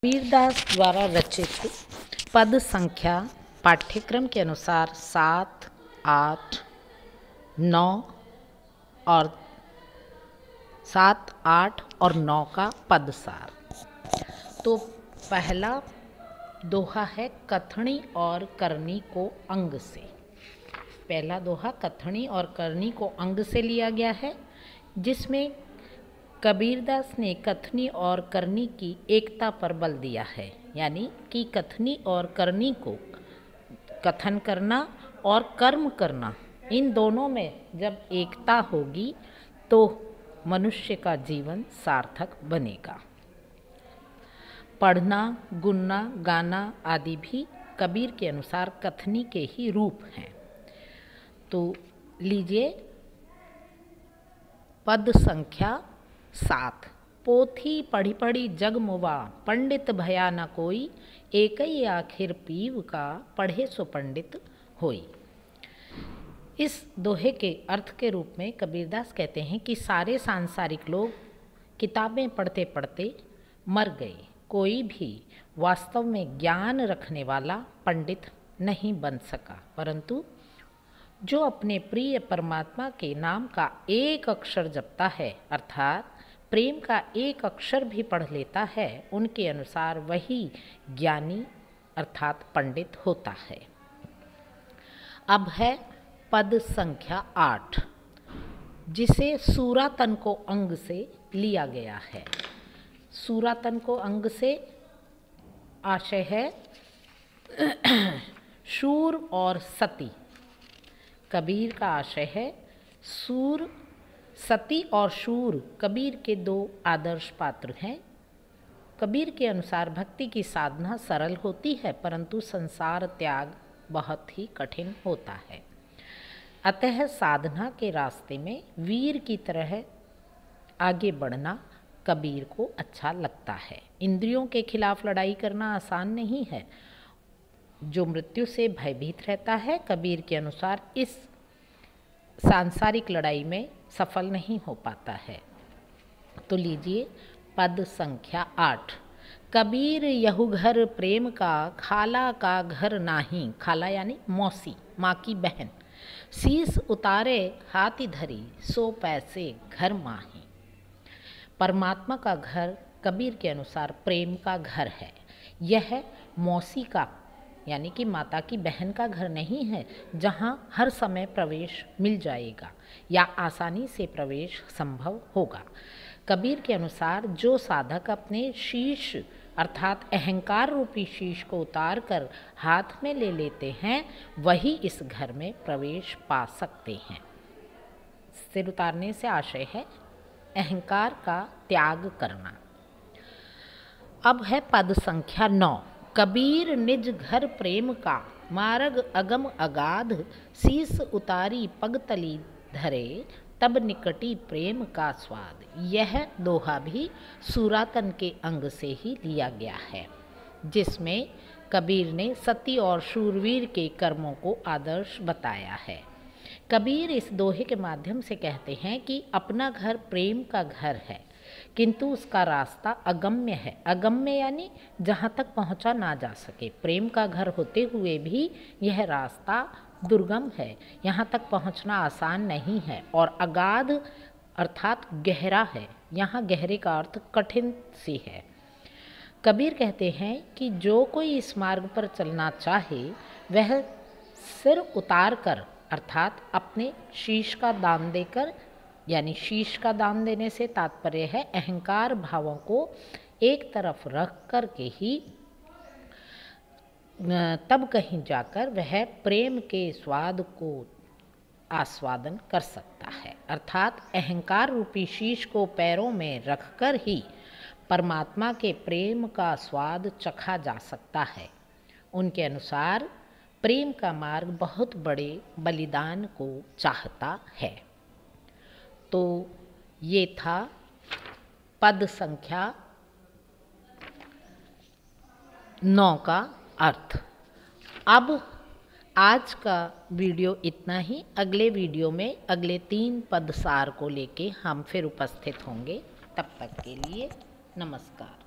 कबीरदास द्वारा रचित पद संख्या पाठ्यक्रम के अनुसार 7, 8, 9 और 7, 8 और 9 का पदसार। तो पहला दोहा है कथनी और करनी को अंग से। पहला दोहा कथनी और करनी को अंग से लिया गया है, जिसमें कबीरदास ने कथनी और करनी की एकता पर बल दिया है। यानी कि कथनी और करनी को, कथन करना और कर्म करना, इन दोनों में जब एकता होगी तो मनुष्य का जीवन सार्थक बनेगा। पढ़ना, गुनना, गाना आदि भी कबीर के अनुसार कथनी के ही रूप हैं। तो लीजिए पद संख्या 7। पोथी पढ़ी पढ़ी जग मुवा, पंडित भया न कोई, एक ही आखिर पीव का, पढ़े सो पंडित होई। इस दोहे के अर्थ के रूप में कबीरदास कहते हैं कि सारे सांसारिक लोग किताबें पढ़ते पढ़ते मर गए, कोई भी वास्तव में ज्ञान रखने वाला पंडित नहीं बन सका, परंतु जो अपने प्रिय परमात्मा के नाम का एक अक्षर जपता है, अर्थात प्रेम का एक अक्षर भी पढ़ लेता है, उनके अनुसार वही ज्ञानी अर्थात पंडित होता है। अब है पद संख्या 8, जिसे सूरातन को अंग से लिया गया है। सूरातन को अंग से आशय है शूर और सती। कबीर का आशय है सूर, सती और शूर कबीर के दो आदर्श पात्र हैं। कबीर के अनुसार भक्ति की साधना सरल होती है, परंतु संसार त्याग बहुत ही कठिन होता है। अतः साधना के रास्ते में वीर की तरह आगे बढ़ना कबीर को अच्छा लगता है। इंद्रियों के खिलाफ लड़ाई करना आसान नहीं है। जो मृत्यु से भयभीत रहता है, कबीर के अनुसार इस सांसारिक लड़ाई में सफल नहीं हो पाता है। तो लीजिए पद संख्या 8। कबीर यहु घर प्रेम का, खाला का घर नाही। खाला यानी मौसी, माँ की बहन। शीस उतारे हाथी धरी, सो पैसे घर माही। परमात्मा का घर कबीर के अनुसार प्रेम का घर है। यह मौसी का यानी कि माता की बहन का घर नहीं है, जहाँ हर समय प्रवेश मिल जाएगा या आसानी से प्रवेश संभव होगा। कबीर के अनुसार जो साधक अपने शीश अर्थात अहंकार रूपी शीश को उतार कर हाथ में ले लेते हैं, वही इस घर में प्रवेश पा सकते हैं। सिर उतारने से आशय है अहंकार का त्याग करना। अब है पद संख्या 9। कबीर निज घर प्रेम का, मार्ग अगम अगाध। शीस उतारी पगतली धरे, तब निकटी प्रेम का स्वाद। यह दोहा भी सूरातन के अंग से ही लिया गया है, जिसमें कबीर ने सती और शूरवीर के कर्मों को आदर्श बताया है। कबीर इस दोहे के माध्यम से कहते हैं कि अपना घर प्रेम का घर है, किंतु उसका रास्ता अगम्य है। अगम्य यानी जहाँ तक पहुँचा ना जा सके। प्रेम का घर होते हुए भी यह रास्ता दुर्गम है, यहाँ तक पहुँचना आसान नहीं है। और अगाध अर्थात गहरा है। यहाँ गहरे का अर्थ कठिन सी है। कबीर कहते हैं कि जो कोई इस मार्ग पर चलना चाहे, वह सिर उतार कर अर्थात अपने शीश का दान देकर, यानी शीश का दान देने से तात्पर्य है अहंकार भावों को एक तरफ रख कर के ही तब कहीं जाकर वह प्रेम के स्वाद को आस्वादन कर सकता है। अर्थात अहंकार रूपी शीश को पैरों में रखकर ही परमात्मा के प्रेम का स्वाद चखा जा सकता है। उनके अनुसार प्रेम का मार्ग बहुत बड़े बलिदान को चाहता है। तो ये था पद संख्या 9 का अर्थ। अब आज का वीडियो इतना ही। अगले वीडियो में अगले 3 पदसार को लेके हम फिर उपस्थित होंगे। तब तक के लिए नमस्कार।